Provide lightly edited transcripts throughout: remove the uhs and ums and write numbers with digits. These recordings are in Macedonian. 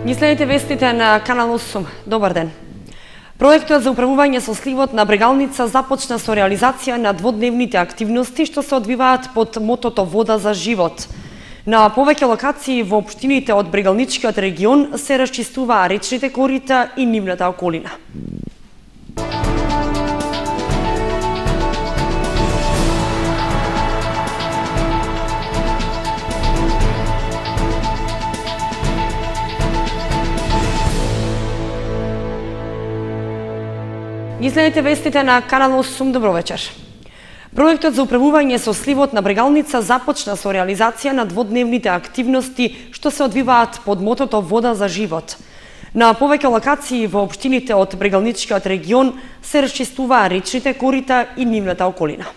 Ги следите вестите на Канал 8. Добар ден. Проектот за управување со сливот на Брегалница започна со реализација на дводневните активности што се одвиваат под мотото Вода за живот. На повеќе локации во општините од Брегалничкиот регион се расчистуваа речните корита и нивната околина. Ги следите вестите на Канал 8. Добро вечер. Проектот за управување со сливот на Брегалница започна со реализација на дводневните активности што се одвиваат под мотото Вода за живот. На повеќе локации во општините од Брегалничкиот регион се расчистуваа речните корита и нивната околина.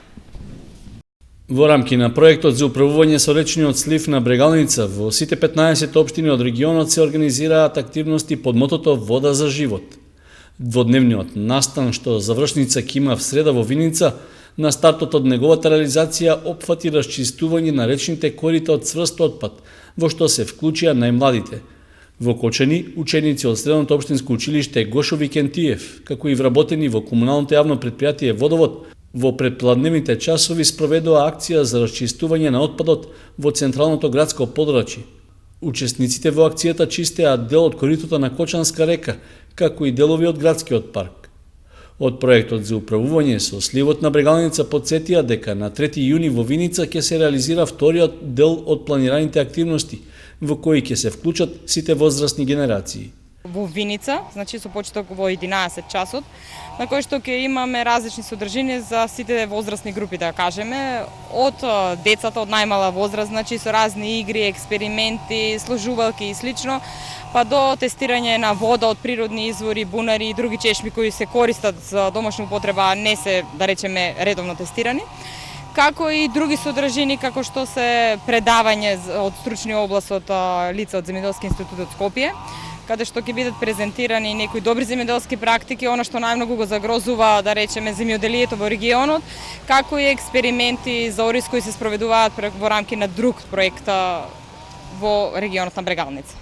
Во рамки на проектот за управување со речниот слив на Брегалница во сите 15 општини од регионот се организираат активности под мотото Вода за живот. Дводневниот настан што завршница ќе има в среда во Виница, на стартот од неговата реализација опфати расчистување на речните корита од цврст отпад, во што се вклучија најмладите. Во Кочани, ученици од Средното општинско училиште Гошо Викентиев, како и вработени во комуналното јавно предпријатие Водовод, во предпладневните часови спроведува акција за расчистување на отпадот во централното градско подрачје. Учесниците во акцијата чистеа дел од коритото на Кочанска река, како и делови од градскиот парк. Од проектот за управување со сливот на Брегалница подсетија дека на 3 јуни во Виница ќе се реализира вториот дел од планираните активности, во кои ќе се вклучат сите возрастни генерации. Во Виница, значи со почеток во 11 часот, на кој што ќе имаме различни содржини за сите возрастни групи, да кажеме, од децата од најмала возраст, значи со разни игри, експерименти, сложувалки и слично, па до тестирање на вода од природни извори, бунари и други чешми кои се користат за домашна употреба, не се, да речеме, редовно тестирани, како и други содржини, како што се предавање од стручни област од лица од Земјоделски институт од Скопје, каде што ќе бидат презентирани некои добри земјоделски практики, она што најмногу го загрозува, да речеме, земјоделието во регионот, како и експерименти за ориз кои се спроведуваат во рамки на друг проект во регионот на Брегалница.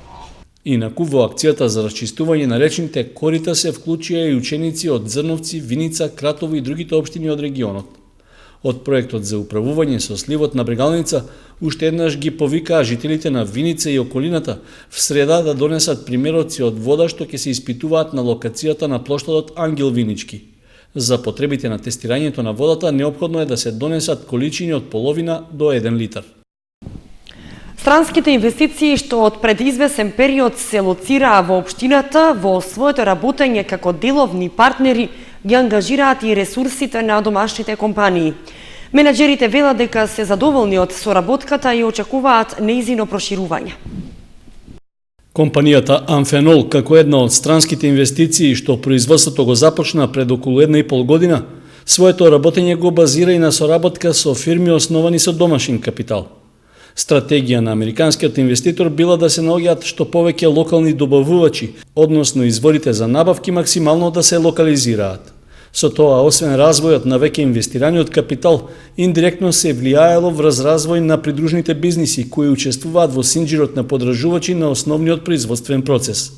Инаку во акцијата за расчистување на речните корита се вклучија и ученици од Зрновци, Виница, Кратово и другите општини од регионот. Од проектот за управување со сливот на Брегалница уште еднаш ги повикаа жителите на Виница и околината в среда да донесат примероци од вода што ќе се испитуваат на локацијата на плоштадот Ангел Винички. За потребите на тестирањето на водата неопходно е да се донесат количини од половина до 1 литар. Странските инвестиции што од пред извесен период се лоцираа во општината во своето работење како деловни партнери ги ангажираат и ресурсите на домашните компании. Менаџерите велат дека се задоволни од соработката и очекуваат нејзино проширување. Компанијата Амфенол, како една од странските инвестиции што производството го започна пред околу 1,5 година, своето работење го базира и на соработка со фирми основани со домашен капитал. Стратегија на американскиот инвеститор била да се наоѓаат што повеќе локални добавувачи, односно изворите за набавки максимално да се локализираат. Со тоа, освен развојот на веќе инвестираниот капитал, индиректно се влијаело врз развој на придружните бизниси кои учествуваат во синџирот на подржувачи на основниот производствен процес.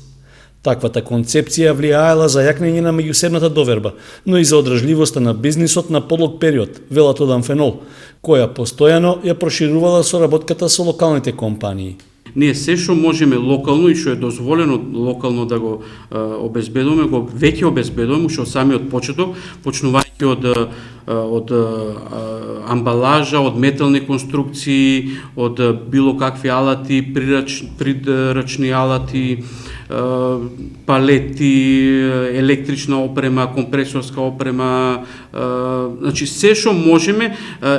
Таквата концепција влијаела за јакнење на меѓусебната доверба, но и за одржливоста на бизнисот на подлог период, велат од Амфенол, која постојано ја проширувала соработката со локалните компании. Ние се што можеме локално и што е дозволено локално да го обезбедуваме, го веќе обезбедуваме уште од самиот почеток, почнувајќи од амбалажа, од метални конструкции, од било какви алати, придрачни алати, палети, електрична опрема, компресорска опрема, значи се што можеме.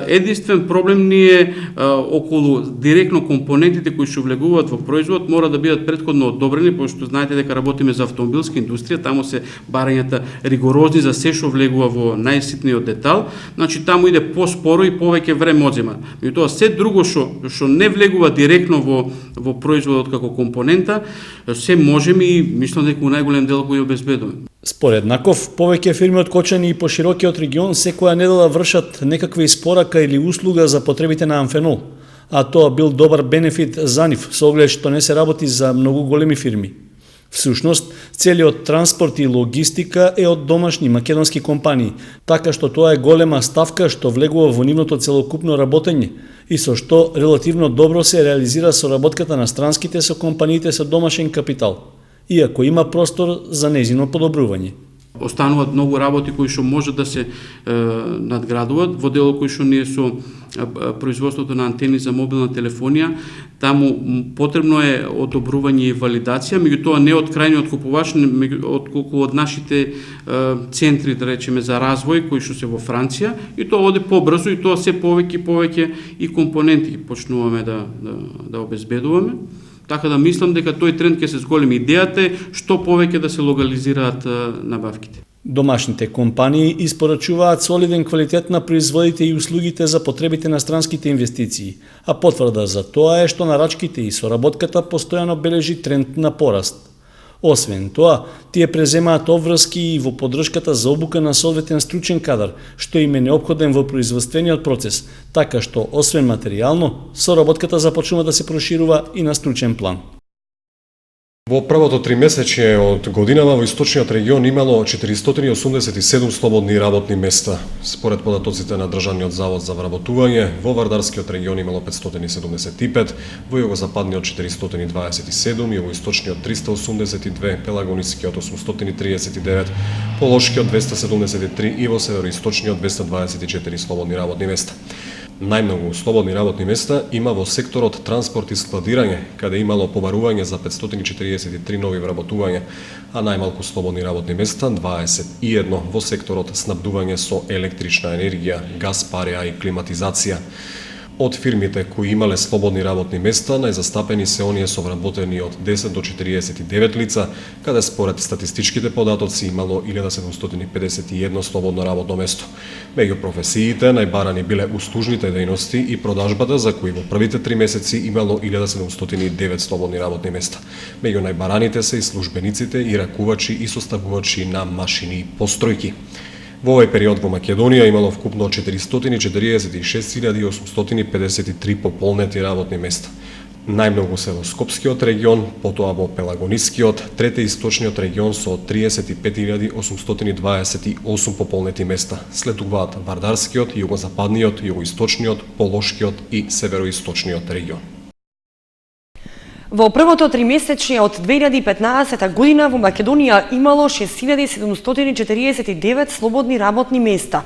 Единствен проблем ни е околу директно компонентите кои што влегуваат во производ мора да бидат претходно одобрени, пошто знаете дека работиме за автомобилска индустрија, таму се барањата ригорозни за се што влегува во најситниот детал, значи таму иде поспоро и повеќе време одзема. Меѓутоа се друго што не влегува директно во производот како компонента, се можеме и мислам дека во најголем дел го обезбедуваме. Според Наков, повеќе фирми од Кочани и по широкиот регион секоја недела вршат некаква испорака или услуга за потребите на Амфенол, а тоа бил добар бенефит за нив, со оглед што не се работи за многу големи фирми. Всушност, целиот транспорт и логистика е од домашни македонски компании, така што тоа е голема ставка што влегува во нивното целокупно работење и со што релативно добро се реализира соработката на странските со компаниите со домашен капитал, иако има простор за нејзино подобрување. Остануваат многу работи кои што може да се надградуваат во дело кои што ние со производството на антени за мобилна телефонија, таму потребно е одобрување и валидација, меѓутоа не од крајниот купувач, отколку од нашите центри, да речеме, за развој кои што се во Франција, и тоа оде побрзо и тоа се повеќе и компоненти почнуваме да обезбедуваме. Така да мислам дека тој тренд ќе се зголеми. Идејата е што повеќе да се логализираат набавките. Домашните компании испорачуваат солиден квалитет на производите и услугите за потребите на странските инвестиции, а потврда за тоа е што нарачките и соработката постојано бележи тренд на пораст. Освен тоа, тие преземаат обврски и во поддршката за обука на соодветен стручен кадар, што им е неопходен во производствениот процес, така што, освен материјално, соработката започнува да се проширува и на стручен план. Во првото тримесечје од годинава во источниот регион имало 487 слободни работни места. Според податоците на Државниот завод за вработување, во Вардарскиот регион имало 575, во југозападниот 427, југоисточниот 382, Пелагонискиот 839, Полошкиот 273 и во североисточниот 224 слободни работни места. Најмногу слободни работни места има во секторот транспорт и складирање, каде имало побарување за 543 нови вработувања, а најмалку слободни работни места 21 во секторот снабдување со електрична енергија, газ, пареа и климатизација. Од фирмите кои имале слободни работни места, најзастапени се оние со вработени од 10 до 49 лица, каде според статистичките податоци имало 1751 слободно работно место. Меѓу професиите најбарани биле услужните дејности и продажбата, за кои во првите 3 месеци имало 1709 слободни работни места. Меѓу најбараните се и службениците и ракувачи и составувачи на машини и постројки. Во овој период во Македонија имало вкупно 446.853 пополнети работни места. Најмногу се во Скопскиот регион, потоа во Пелагонискиот, трете источниот регион со 35.828 пополнети места. Следуваат Вардарскиот, југозападниот, југоисточниот, Полошкиот и североисточниот регион. Во првото тримесечје од 2015 година во Македонија имало 6749 слободни работни места.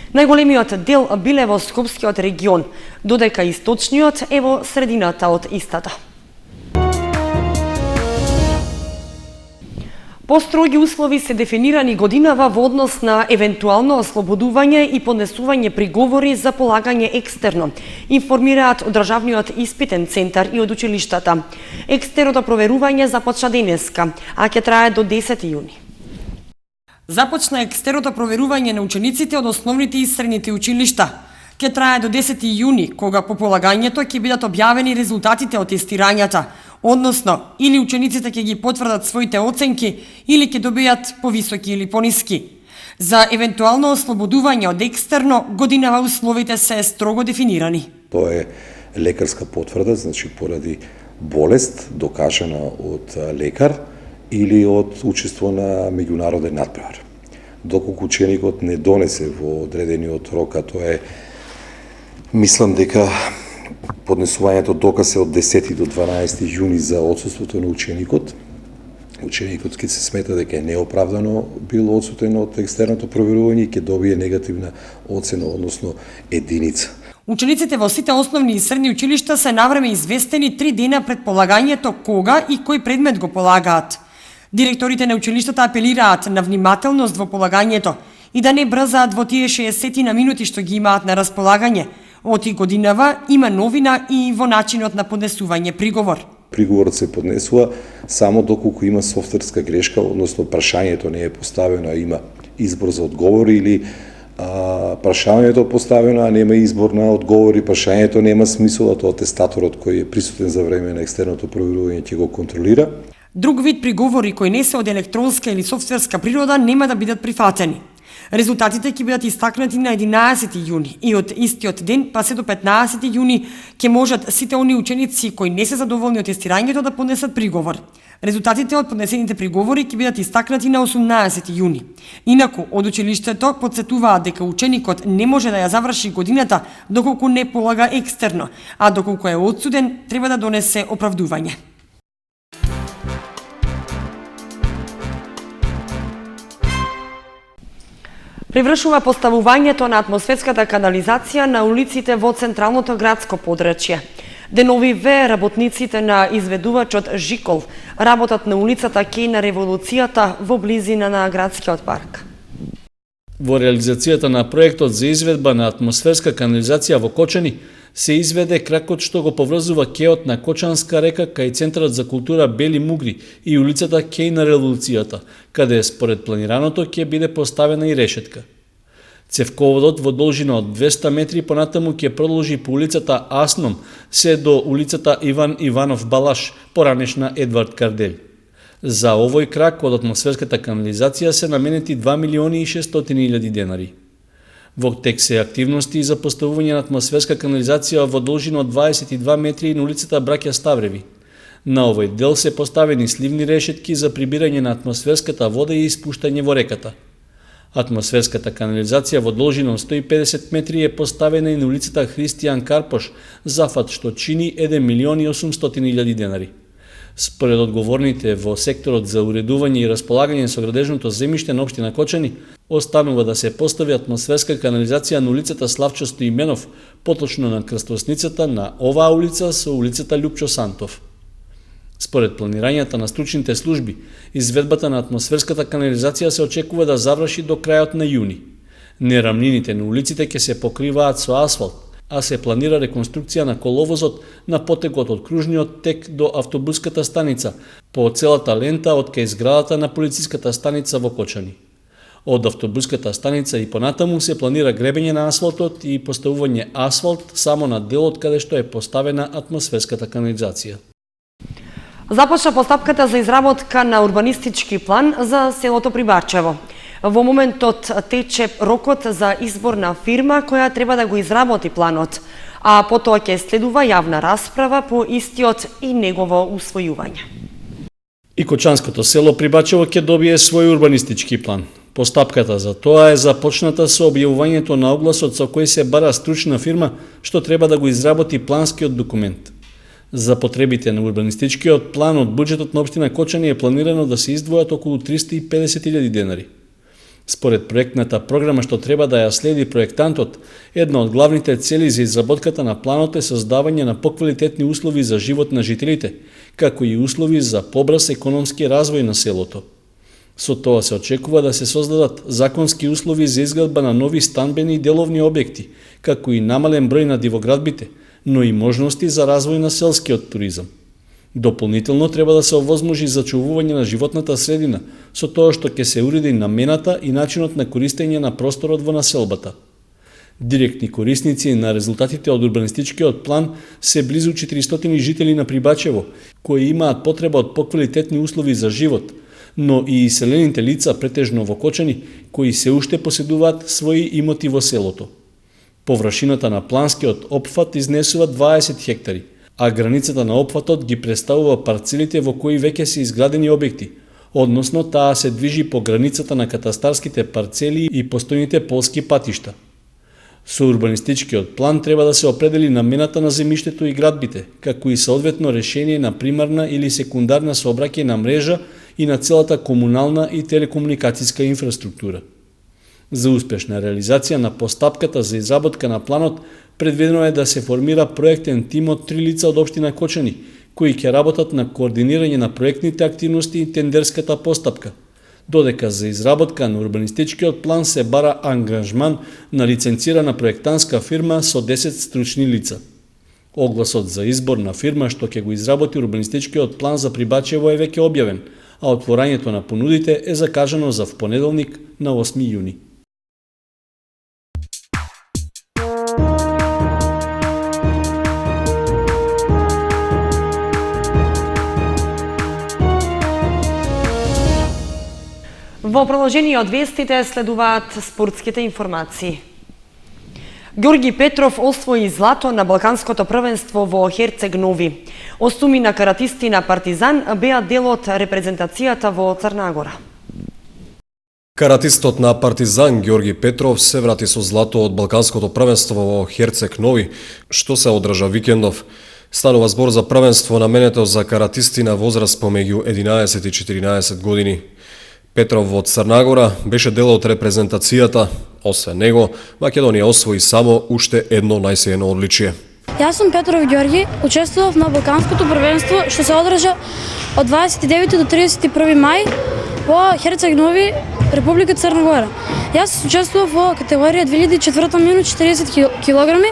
Најголемиот дел биле во Скопскиот регион, додека источниот е во средината од истата. Построги услови се дефинирани годинава во однос на евентуално ослободување и поднесување приговори за полагање екстерно, информираат од Државниот испитен центар и од училиштата. Екстерното проверување започна денеска, а ќе трае до 10 јуни. Започна екстерното проверување на учениците од основните и средните училишта. Ќе трае до 10 јуни, кога по полагањето ќе бидат објавени резултатите од тестирањата, односно или учениците ќе ги потврдат своите оценки или ќе добијат повисоки или пониски. За евентуално ослободување од екстерно, годинава условите се строго дефинирани. Тоа е лекарска потврда, значи поради болест докажана од лекар или од учество на меѓународен надпревар. Доколку ученикот не донесе во одредениот рок, а тоа е, мислам дека поднесувањето доказ е од 10 до 12 јуни за отсуството на ученикот. Ученикот ќе се смета дека е неоправдано бил отсутен од екстерното проверување и ќе добие негативна оцена, односно единица. Учениците во сите основни и средни училишта се навреме известени 3 дена пред полагањето кога и кој предмет го полагаат. Директорите на училиштата апелираат на внимателност во полагањето и да не брзаат во тие 60 на минути што ги имаат на располагање. Оти годинава има новина и во начинот на поднесување приговор. Приговорот се поднесува само доколку има софтверска грешка, односно прашањето не е поставено, а има избор за одговор, или прашањето е поставено, а нема избор на одговор и прашањето нема смисол, а тоа атестаторот кој е присутен за време на екстерното проверување ќе го контролира. Друг вид приговори кои не се од електронска или софтверска природа нема да бидат прифатени. Резултатите ќе бидат истакнати на 11 јуни и од истиот ден па се до 15 јуни ќе можат сите они ученици кои не се задоволни од тестирањето да поднесат приговор. Резултатите од поднесените приговори ќе бидат истакнати на 18 јуни. Инаку, од училиштето подсетуваат дека ученикот не може да ја заврши годината доколку не полага екстерно, а доколку е одсуден, треба да донесе оправдување. Привршува поставувањето на атмосферската канализација на улиците во централното градско подрачје. Деновиве работниците на изведувачот Жикол работат на улицата Кеј на Револуцијата во близина на градскиот парк. Во реализацијата на проектот за изведба на атмосферска канализација во Кочани се изведе кракот што го поврзува кеот на Кочанска река кај Центарот за култура Бели Мугри и улицата Кеј на Револуцијата, каде според планираното ќе биде поставена и решетка. Цевководот во должина од 200 метри понатаму ќе продолжи по улицата Асном се до улицата Иван Иванов Балаш, поранешна Едвард Кардель. За овој крак од атмосферската канализација се наменети 2.600.000 денари. Во тек се активности за поставување на атмосферска канализација во должина од 22 метри на улицата Браќа Ставреви. На овој дел се поставени сливни решетки за прибирање на атмосферската вода и испуштање во реката. Атмосферската канализација во должина од 150 метри е поставена и на улицата Христијан Карпош, зафат што чини 1.800.000 денари. Според одговорните во секторот за уредување и располагање со градежното земјиште на општина Кочани, останува да се постави атмосферска канализација на улицата Славчо Стоименов, поточно на крстосницата на оваа улица со улицата Љупчо Сантов. Според планирањата на стручните служби, изведбата на атмосферската канализација се очекува да заврши до крајот на јуни. Нерамнините на улиците ќе се покриваат со асфалт, а се планира реконструкција на коловозот на потегот од кружниот тек до автобуската станица, по целата лента од кај зградата на полициската станица во Кочани. Од автобуската станица и понатаму се планира гребење на асфалтот и поставување асфалт само на делот каде што е поставена атмосферската канализација. Започна постапката за изработка на урбанистички план за селото Прибачево. Во моментот тече рокот за избор на фирма која треба да го изработи планот, а потоа ќе следува јавна расправа по истиот и негово усвојување. И Кочанското село Прибачево ќе добие свој урбанистички план. Постапката за тоа е започната со објавувањето на огласот со кој се бара стручна фирма што треба да го изработи планскиот документ. За потребите на урбанистичкиот план од буџетот на општина Кочани е планирано да се издвојат околу 350.000 денари. Според проектната програма што треба да ја следи проектантот, една од главните цели за изработката на планот е создавање на поквалитетни услови за живот на жителите, како и услови за побрз економски развој на селото. Со тоа се очекува да се создадат законски услови за изградба на нови станбени и деловни објекти, како и намален број на дивоградбите, но и можности за развој на селскиот туризам. Дополнително треба да се овозможи зачувување на животната средина со тоа што ќе се уреди намената и начинот на користење на просторот во населбата. Директни корисници на резултатите од урбанистичкиот план се близу 400 жители на Прибачево, кои имаат потреба од поквалитетни услови за живот, но и иселените лица претежно во Кочани, кои се уште поседуваат своји имоти во селото. Површината на планскиот опфат изнесува 20 хектари, а границата на опфатот ги представува парцелите во кои веќе се изградени објекти, односно таа се движи по границата на катастарските парцели и постојните полски патишта. Со урбанистичкиот план треба да се определи намената на земјиштето и градбите, како и соодветно решение на примарна или секундарна сообраќајна мрежа и на целата комунална и телекомуникацијска инфраструктура. За успешна реализација на постапката за изработка на планот, предвидено е да се формира проектен тим од 3 лица од општина Кочани, кои ќе работат на координирање на проектните активности и тендерската постапка, додека за изработка на урбанистичкиот план се бара ангажман на лиценцирана проектантска фирма со 10 стручни лица. Огласот за избор на фирма што ќе го изработи урбанистичкиот план за Прибачево е веќе објавен, а отворањето на понудите е закажано за впонеделник на 8 јуни. Во продолжение од вестите следуваат спортските информации. Георги Петров освои злато на Балканското првенство во Херцег Нови. Осуми на каратисти на Партизан беа дел од репрезентацијата во Црна Гора. Каратистот на Партизан Георги Петров се врати со злато од Балканското првенство во Херцег Нови, што се одржа викендов. Станува збор за првенство наменето за каратисти на возраст помеѓу 11 и 14 години. Петров во Црна Гора беше дел од репрезентацијата. Освен него, Македонија освои само уште едно најсеено одличие. Јас сум Петров Георги, учествував на Балканското првенство што се одржа од 29 до 31 мај во Херцег Нови, Република Црна Гора. Јас учествував во категорија 2004 минус 40 килограми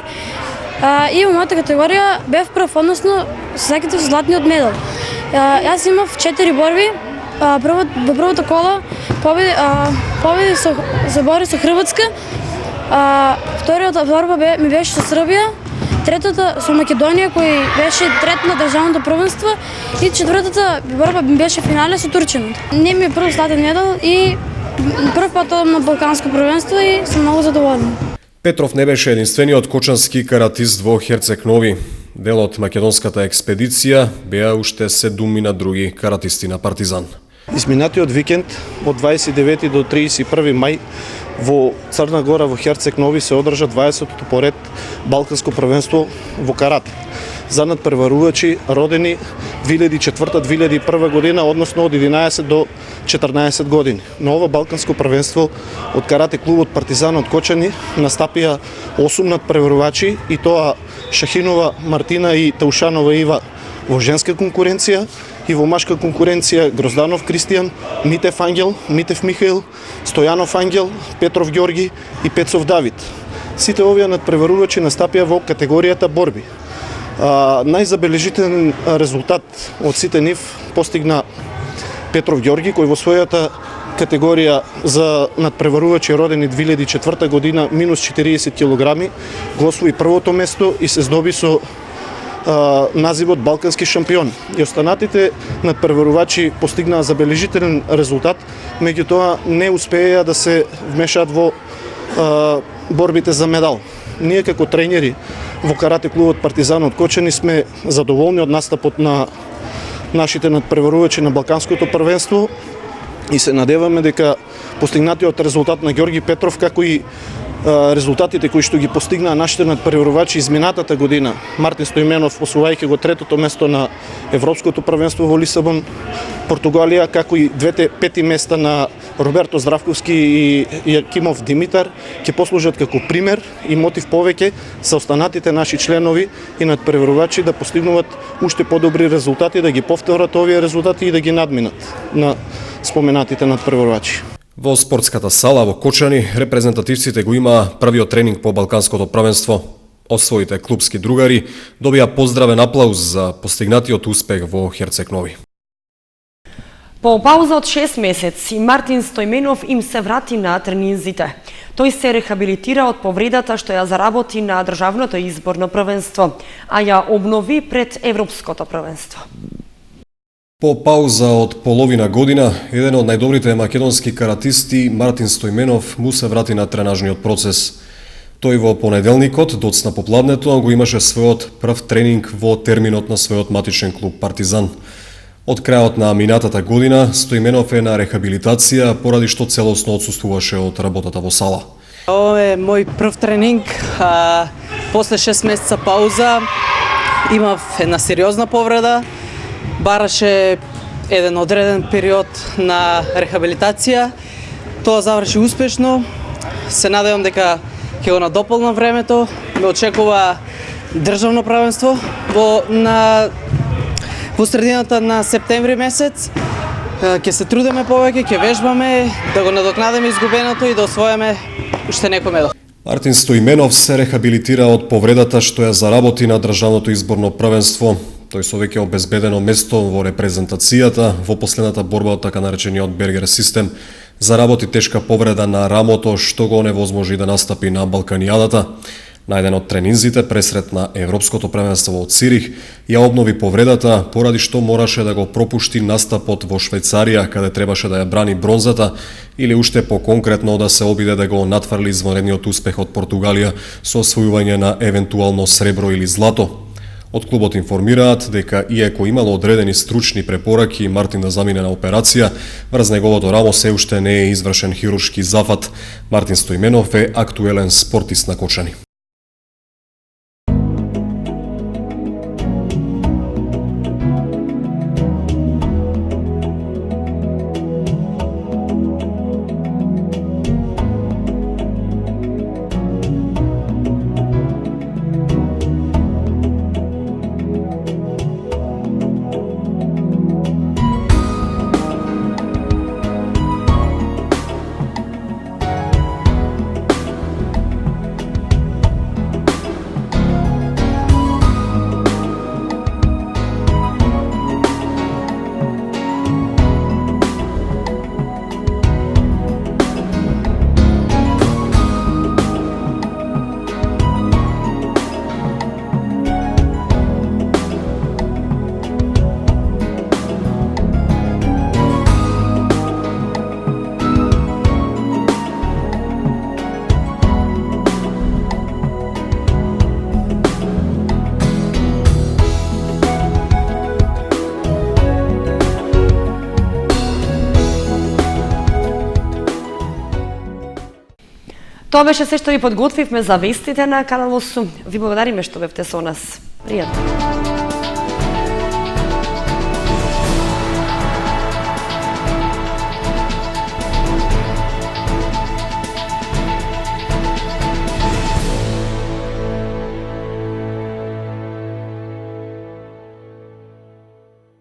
и во мојата категорија бев прв, односно секите со златниот медал. Јас имав 4 борби. Во првата кола победи се бори со Хрватска, втората борба ми беше со Србија, третата со Македонија кој беше трет на државното првенство и четвртата борба ми беше финале со Турчина. Не ми е прв златен медал и прв пат одам на Балканско првенство и сум многу задоволна. Петров не беше единствениот кочански каратист во Херцег Нови. Дел од македонската експедиција беа уште 7 други каратисти на Партизан. Изминатиот викенд од 29 до 31 мај во Црна Гора во Херцег Нови се одржа 20-то поред Балканско првенство во карате за надпреварувачи родени 2004-2001 година, односно од 11 до 14 години. На ова Балканско првенство од карате клубот Партизан од Кочани настапија 8 надпреварувачи и тоа Шахинова Мартина и Таушанова Ива во женска конкуренција и во машка конкуренција Грозданов Кристијан, Митев Ангел, Митев Михаил, Стојанов Ангел, Петров Георги и Пецов Давид. Сите овие надпреварувачи настапија во категоријата борби. Најзабележителен резултат од сите нив постигна Петров Георги, кој во својата категорија за надпреварувачи родени 2004 година минус 40 килограми го освои првото место и се здоби со називот Балкански шампион. И останатите надпреварувачи постигнаа забележителен резултат, меѓутоа не успеа да се вмешаат во борбите за медал. Ние како тренери во карате клубот Партизан од Кочани сме задоволни од настапот на нашите надпреварувачи на Балканското првенство и се надеваме дека постигнатиот резултат на Георги Петров, како и резултатите кои што ги постигнаа нашите надпреварувачи изминатата година, Мартин Стоименов освојајќи го третото место на Европското првенство во Лисабон, Португалија, како и двете пети места на Роберто Здравковски и Јакимов Димитар, ќе послужат како пример и мотив повеќе за останатите наши членови и надпреварувачи да постигнуваат уште подобри резултати, да ги повторат овие резултати и да ги надминат на споменатите надпреварувачи. Во спортската сала во Кочани репрезентативците го имаа првиот тренинг по Балканското првенство. Освоите клубски другари добија поздравен аплауз за постигнатиот успех во Херцег Нови. По пауза од 6 месеци, Мартин Стоименов им се врати на тренинзите. Тој се рехабилитира од повредата што ја заработи на државното изборно првенство, а ја обнови пред Европското првенство. По пауза од половина година, еден од најдобрите македонски каратисти, Мартин Стоименов, му се врати на тренажниот процес. Тој во понеделникот, доцна попладнето, го имаше својот прв тренинг во терминот на својот матичен клуб Партизан. Од крајот на минатата година, Стоименов е на рехабилитација, поради што целосно отсуствуваше од работата во сала. Ова е мој прв тренинг, после 6 месеца пауза, имав една сериозна повреда, бараше еден одреден период на рехабилитација. Тоа заврши успешно. Се надевам дека ќе го надополнам времето. Ме очекува државно правенство во средината на септември месец. Ќе се трудиме повеќе, ќе вежбаме да го надокнадиме изгубеното и да освоиме уште некој медал. Мартин Стоименов се рехабилитира од повредата што ја заработи на државното изборно првенство. Тој со веќе обезбедено место во репрезентацијата во последната борба од така наречениот Бергер систем заработи тешка повреда на рамото што го оневозможи да настапи на Балканијадата. На еден од тренинзите пресрет на Европското првенство во Цирих ја обнови повредата, поради што мораше да го пропушти настапот во Швајцарија, каде требаше да ја брани бронзата, или уште по-конкретно да се обиде да го натфрли извонредниот успех од Португалија со освојување на евентуално сребро или злато. Од клубот информираат дека иако имало одредени стручни препораки Мартин да замине на операција, врз неговото рамо се уште не е извршен хируршки зафат. Мартин Стоименов е актуелен спортист на Кочани. Тоа беше се што ви подготвивме за вестите на Канал 8. Ви благодариме што бевте со нас. Пријатно.